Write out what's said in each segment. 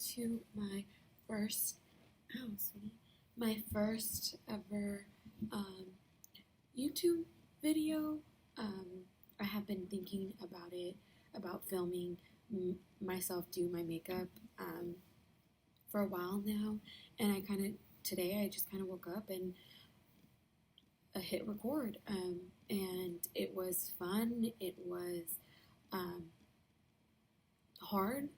to my first, oh sweetie, my first ever YouTube video. I have been thinking about it, about filming myself do my makeup for a while now, and today I just kind of woke up and hit record, and it was fun. It was hard.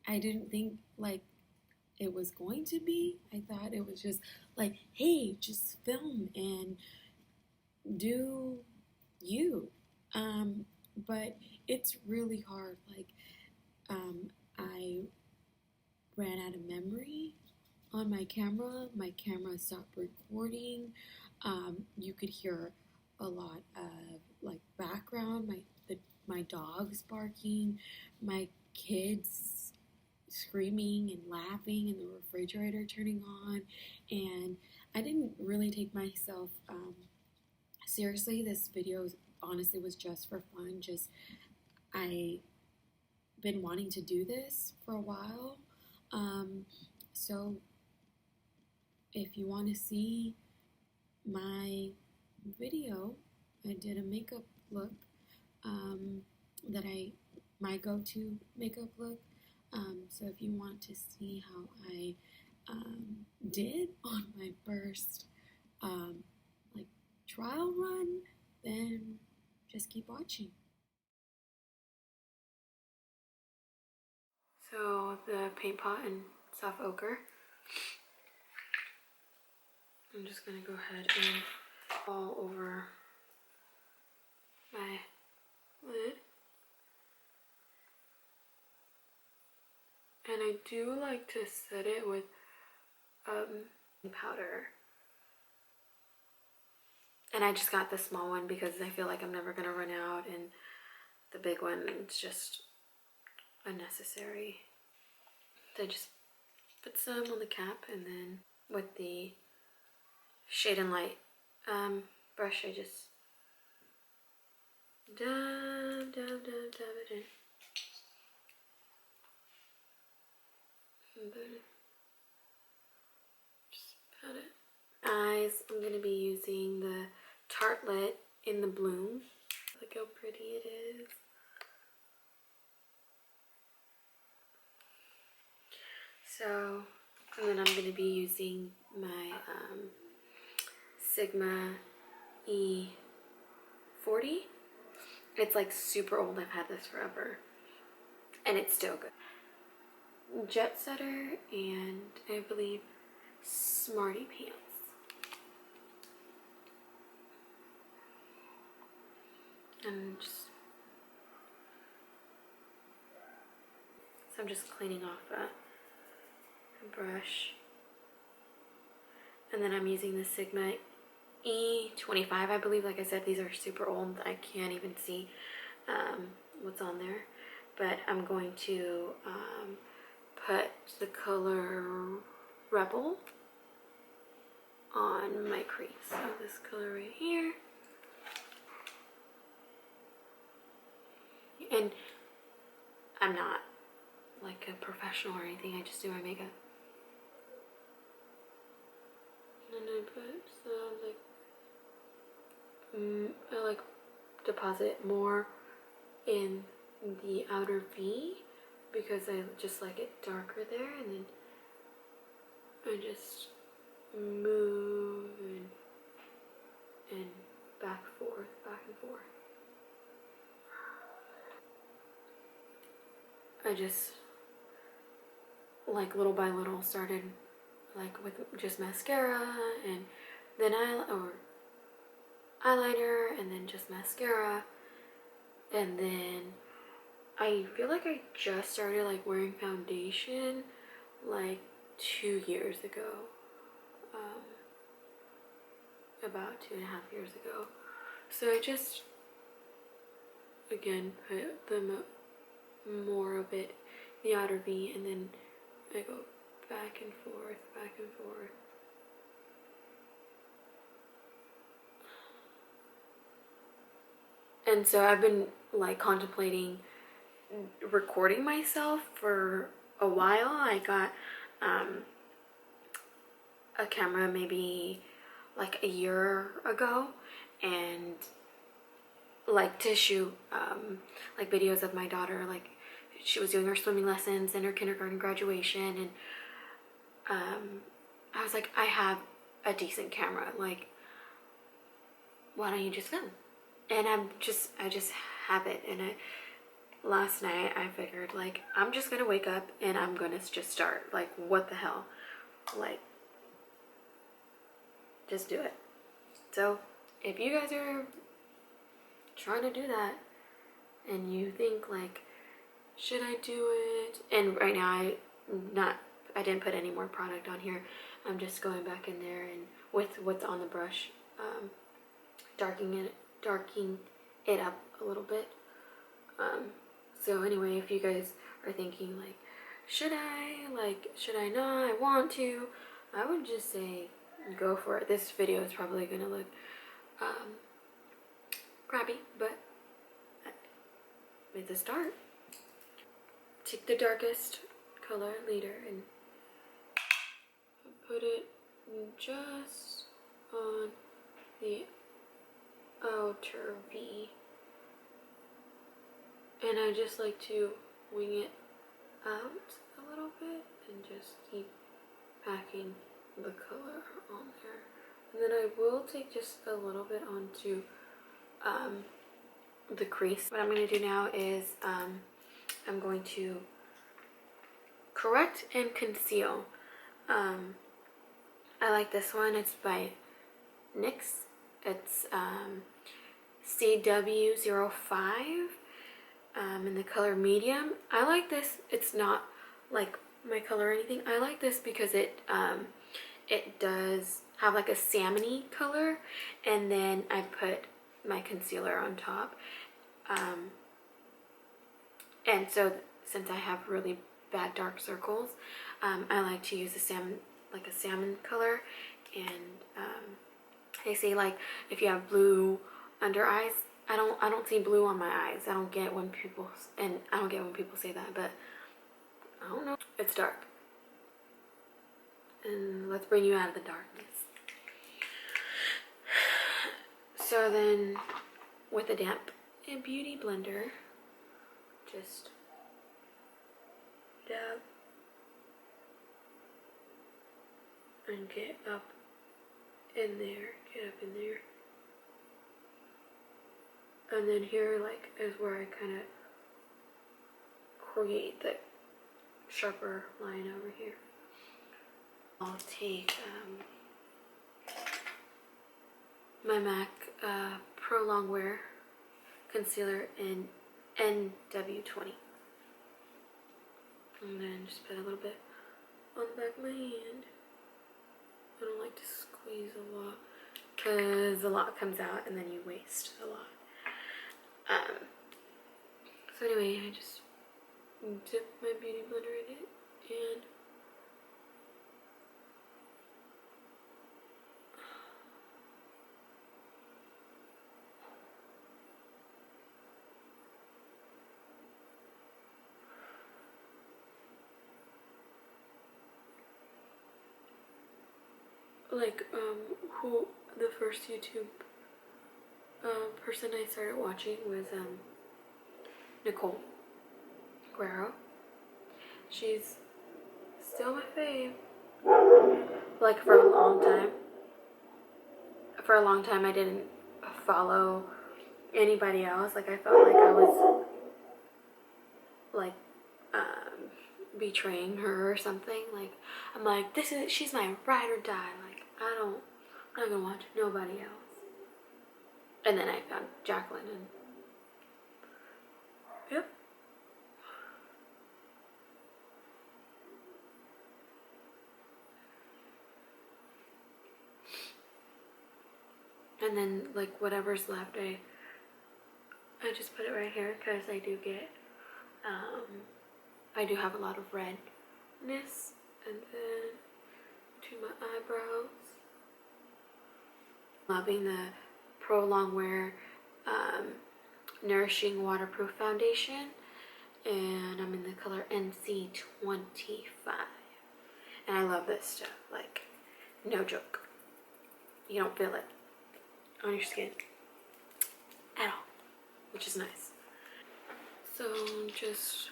I didn't think like it was going to be. I thought it was just like, hey, just film and do you. But it's really hard. Like, I ran out of memory on my camera. My camera stopped recording. You could hear a lot of like background, my dogs barking, my kids screaming and laughing, and the refrigerator turning on. And I didn't really take myself seriously. This video honestly was just for fun. I been wanting to do this for a while. So if you want to see my video, I did a makeup look, my go-to makeup look. So if you want to see how I did on my first like trial run, then just keep watching. So the paint pot and soft ochre. I'm just gonna go ahead and all over my lid. And I do like to set it with powder. And I just got the small one because I feel like I'm never gonna run out, and the big one, it's just unnecessary. So I just put some on the cap, and then with the Shade and Light brush, I just dab it in. And then just pat it. Eyes, I'm going to be using the Tartelette in the Bloom. Look how pretty it is. So, and then I'm going to be using my Sigma E40. It's like super old. I've had this forever. And it's still good. Jet Setter and I believe Smarty Pants. And so I'm just cleaning off a brush. And then I'm using the Sigma E25, I believe. Like I said, these are super old. I can't even see what's on there. But I'm going to put the color Rebel on my crease. So this color right here. And I'm not like a professional or anything. I just do my makeup. And I put some I like deposit more in the outer V because I just like it darker there, and then I just move and back and forth. I just like little by little started like with just mascara, and then eyeliner, and then just mascara, and then I feel like I just started like wearing foundation like 2 years ago, about 2.5 years ago. So I just again put more of it in the outer V, and then I go back and forth. And so I've been like contemplating recording myself for a while. I got a camera maybe like a year ago, and like to shoot like videos of my daughter. Like she was doing her swimming lessons and her kindergarten graduation, and I was like, I have a decent camera, like why don't you just film? And I just have it. And last night I figured, like, I'm just gonna wake up and I'm gonna just start. Like, what the hell, like, just do it. So if you guys are trying to do that and you think like, should I do it? And right now I didn't put any more product on here. I'm just going back in there and with what's on the brush, darkening it up a little bit. So anyway, if you guys are thinking like, should I not, I want to, I would just say go for it. This video is probably gonna look crappy, but it's a start. Take the darkest color leader and put it just on the outer V, and I just like to wing it out a little bit and just keep packing the color on there. And then I will take just a little bit onto the crease. What I'm going to do now is I'm going to correct and conceal. I like this one. It's by NYX. It's CW05 in the color medium. I like this. It's not like my color or anything. I like this because it does have like a salmony color, and then I put my concealer on top. And so since I have really bad dark circles, I like to use a salmon color. And they say like if you have blue under eyes, I don't see blue on my eyes. I don't get when people say that, but I don't know. It's dark. And let's bring you out of the darkness. So then with a damp and beauty blender, just dab and get up in there, and then here like is where I kind of create the sharper line over here. I'll take my MAC Pro Longwear concealer in NW20, and then just put a little bit on the back of my hand. I don't like to squeeze a lot because a lot comes out and then you waste a lot. So anyway, I just dip my beauty blender in it and like who the first YouTube person I started watching was Nicole Guerrero. She's still my fave. Like for a long time. For a long time I didn't follow anybody else. Like I felt like I was like betraying her or something. Like I'm like, she's my ride or die. Like I'm not gonna watch nobody else. And then I found Jacqueline and yep. And then like whatever's left, I just put it right here because I do get I do have a lot of redness, and then to my eyebrows. Loving the Pro Longwear Nourishing Waterproof Foundation, and I'm in the color NC25. And I love this stuff, like, no joke. You don't feel it on your skin at all, which is nice. So just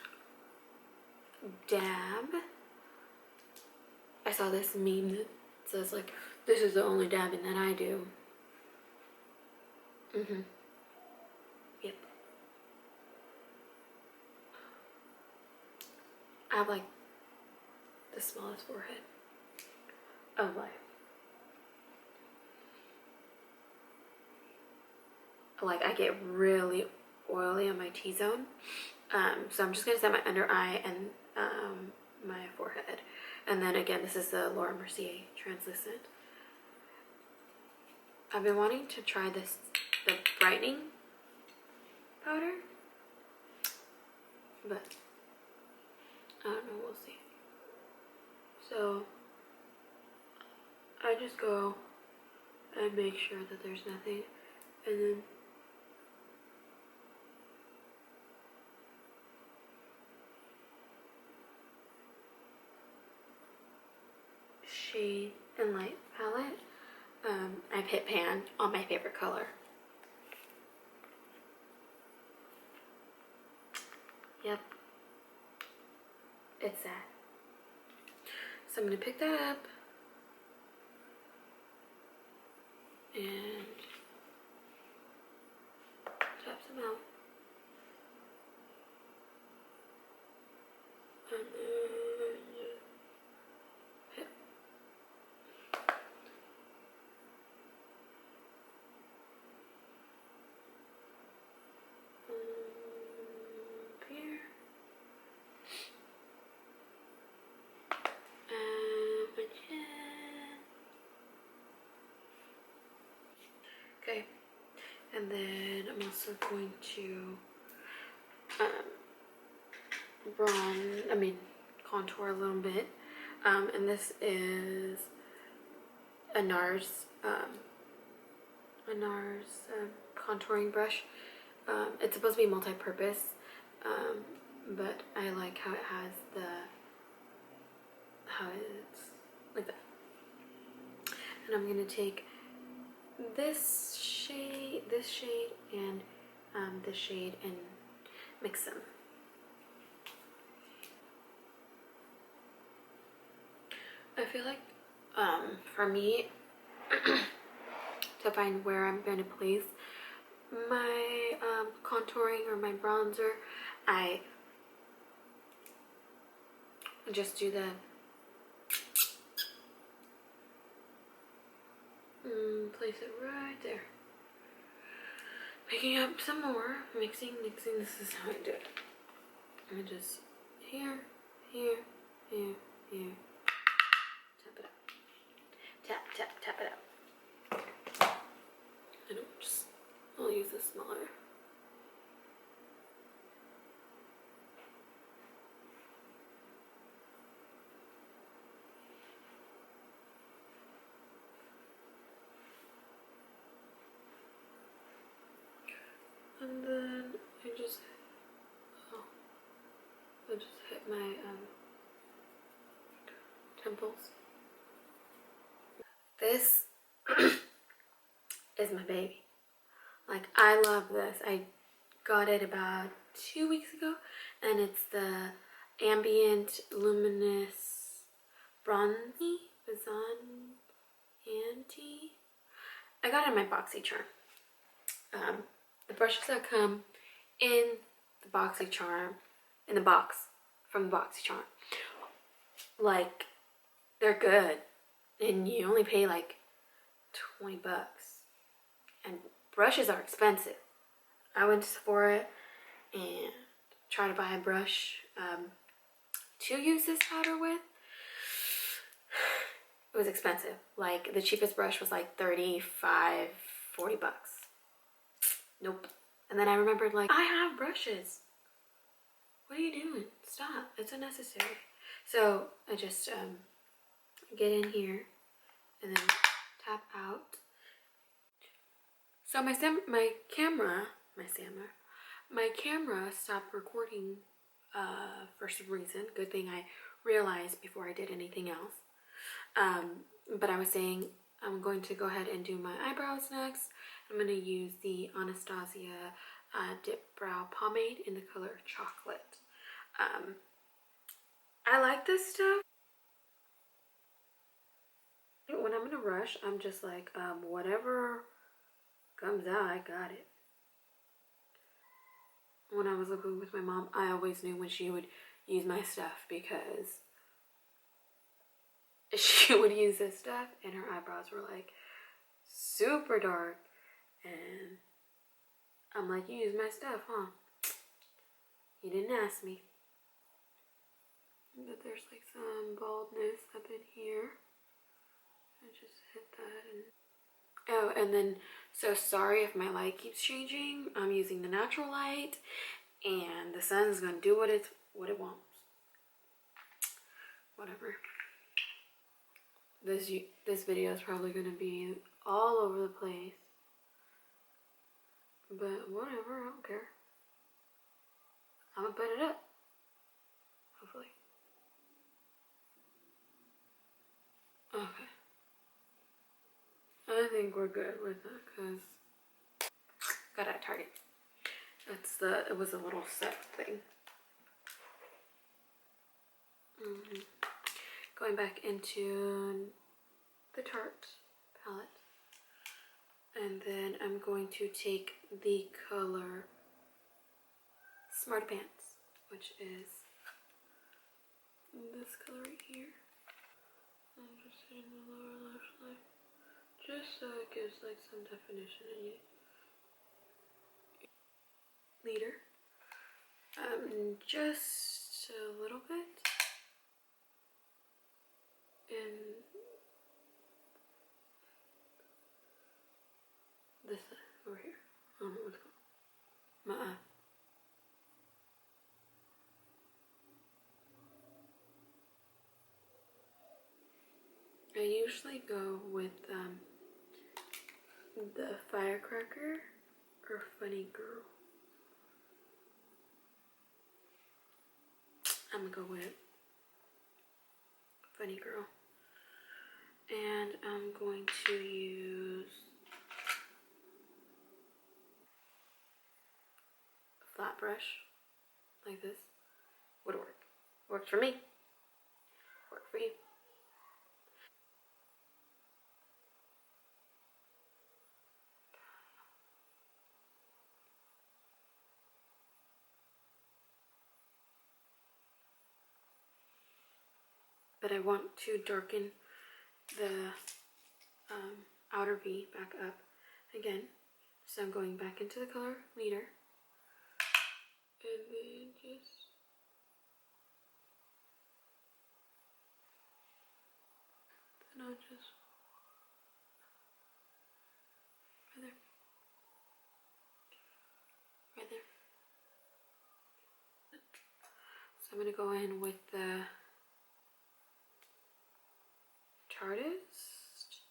dab. I saw this meme that says like, this is the only dabbing that I do. Yep. I have like the smallest forehead of life. Like I get really oily on my T-zone. So I'm just gonna set my under eye and my forehead. And then again, this is the Laura Mercier translucent. I've been wanting to try this, the brightening powder, but I don't know, we'll see. So I just go and make sure that there's nothing, and then shade and light palette. I've hit pan on my favorite color. Yep, it's that. So I'm gonna pick that up and tap some out. And then hit. Up here. And my chin. Okay. And then I'm also going to contour a little bit. And this is a NARS contouring brush. It's supposed to be multi-purpose, but I like how it has how it's like that. And I'm gonna take this shade, and this shade, and mix them. I feel like for me to find where I'm going to place my contouring or my bronzer, I just do the place it right there, picking up some more, mixing. This is how I do it. I just here, tap it out, tap it out. And I'll use a smaller. And then I just hit my temples. This is my baby. Like, I love this. I got it about 2 weeks ago, and it's the Ambient Luminous Bronzy Vasanti. I got it in my Boxy Charm. The brushes that come in the Boxy Charm, in the box from the Boxy Charm, like, they're good, and you only pay like 20 bucks. And brushes are expensive. I went to Sephora and tried to buy a brush to use this powder with. It was expensive. Like, the cheapest brush was like 35, 40 bucks. Nope. And then I remembered, like, I have brushes. What are you doing? Stop. It's unnecessary. So I just get in here and then tap out. So my camera stopped recording for some reason. Good thing I realized before I did anything else. But I was saying I'm going to go ahead and do my eyebrows next. I'm going to use the Anastasia Dip Brow Pomade in the color Chocolate. I like this stuff. When I'm in a rush, I'm just like, whatever comes out, I got it. When I was living with my mom, I always knew when she would use my stuff because she would use this stuff and her eyebrows were like super dark. And I'm like, you use my stuff, huh? You didn't ask me. But there's like some baldness up in here. I just hit that and... Oh, and then, so sorry if my light keeps changing. I'm using the natural light and the sun's gonna do what it wants. Whatever. This video is probably gonna be all over the place. But whatever, I don't care. I'm gonna put it up. Hopefully. Okay. I think we're good with that because got it at Target. It was a little set thing. Going back into the Tarte palette. And then I'm going to take the color Smart Pants, which is this color right here. I'm just hitting the lower lash line, just so it gives like some definition in you. Leader. Just a little bit. And this over here. I don't know what it's called. My eye. I usually go with the Firecracker or Funny Girl. I'm gonna go with Funny Girl. And I'm going to use a flat brush like this. Would work. Works for me. Work for you. But I want to darken the outer V back up again. So I'm going back into the color Leader. And then just I'll just right there. Right there. So I'm gonna go in with the Tarteist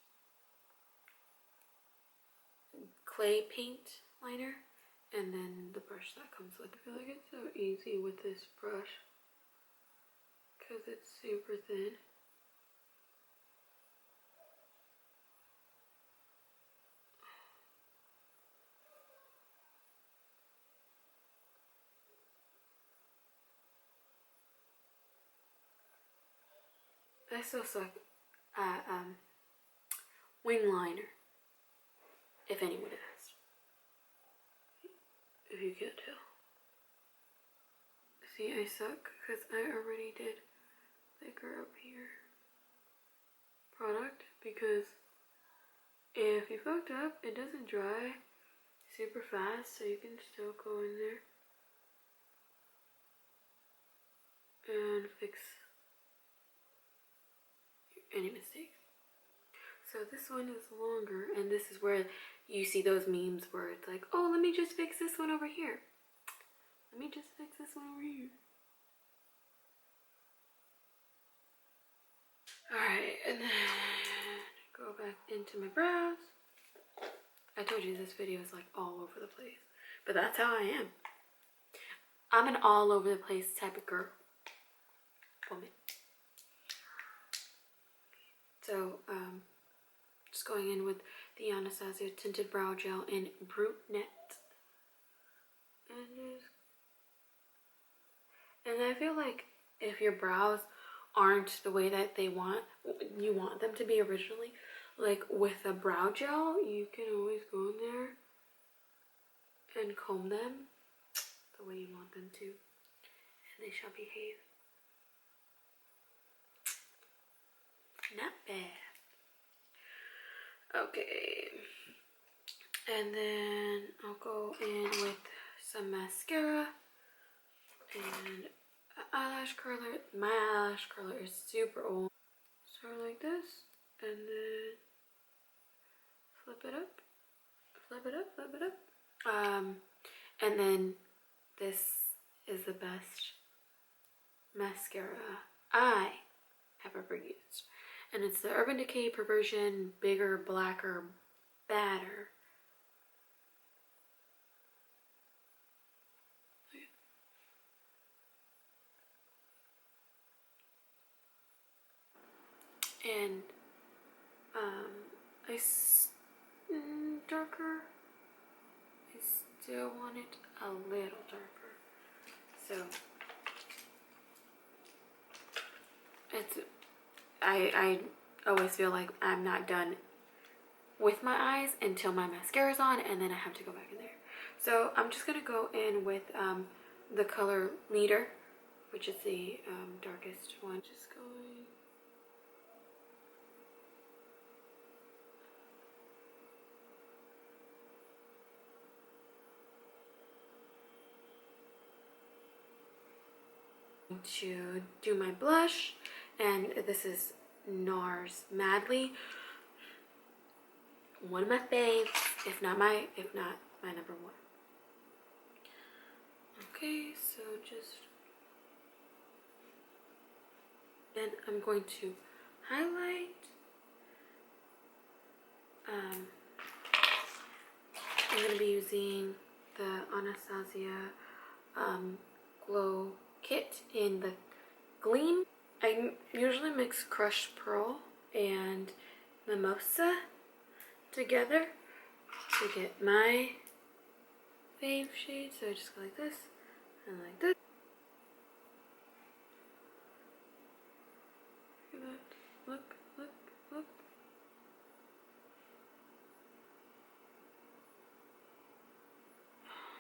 clay paint liner and then the brush that comes with it. I feel like it's so easy with this brush because it's super thin. I still suck at wing liner, if anyone asked. If you can't tell. See, I suck because I already did thicker up here product because if you fucked up, it doesn't dry super fast, so you can still go in there and fix any mistakes. So this one is longer, and this is where you see those memes where it's like, oh, let me just fix this one over here. Let me just fix this one over here. Alright, and then go back into my brows. I told you this video is like all over the place, but that's how I am. I'm an all over the place type of girl. Woman. So, just going in with the Anastasia Tinted Brow Gel in Brunette. And I feel like if your brows aren't the way that you want them to be originally, like with a brow gel, you can always go in there and comb them the way you want them to, and they shall behave. Not bad. Okay. And then I'll go in with some mascara and an eyelash curler. My eyelash curler is super old. Start like this, and then flip it up, flip it up, flip it up. And then this is the best mascara I have ever used. And it's the Urban Decay Perversion Bigger, Blacker, Badder. And darker. I still want it a little darker. So it's I always feel like I'm not done with my eyes until my mascara's on, and then I have to go back in there. So I'm just gonna go in with the color Leader, which is the darkest one. Just going. To do my blush, and this is NARS Madly, one of my faves, if not my number one. Okay, so just then I'm going to highlight. I'm going to be using the Anastasia Glow Kit in the Gleam. I usually mix Crushed Pearl and Mimosa together to get my fave shade. So I just go like this and like this. Look, look, look.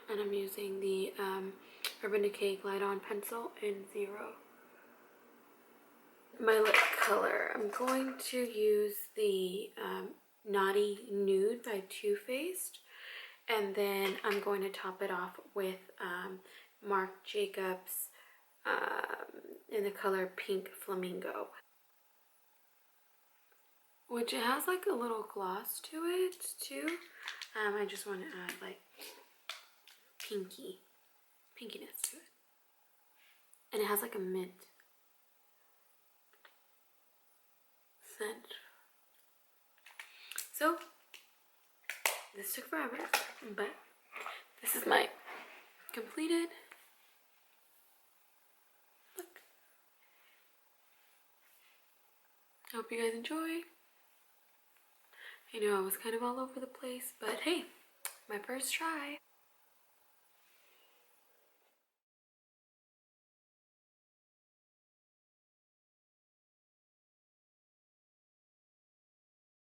And I'm using the Urban Decay Glide On Pencil in 0. My lip color, I'm going to use the Naughty Nude by Too Faced, and then I'm going to top it off with Marc Jacobs in the color Pink Flamingo, which it has like a little gloss to it too. I just want to add like pinkiness to it, and it has like a mint scent. So this took forever, but this is my completed look. I hope you guys enjoy. I know I was kind of all over the place, but hey, my first try.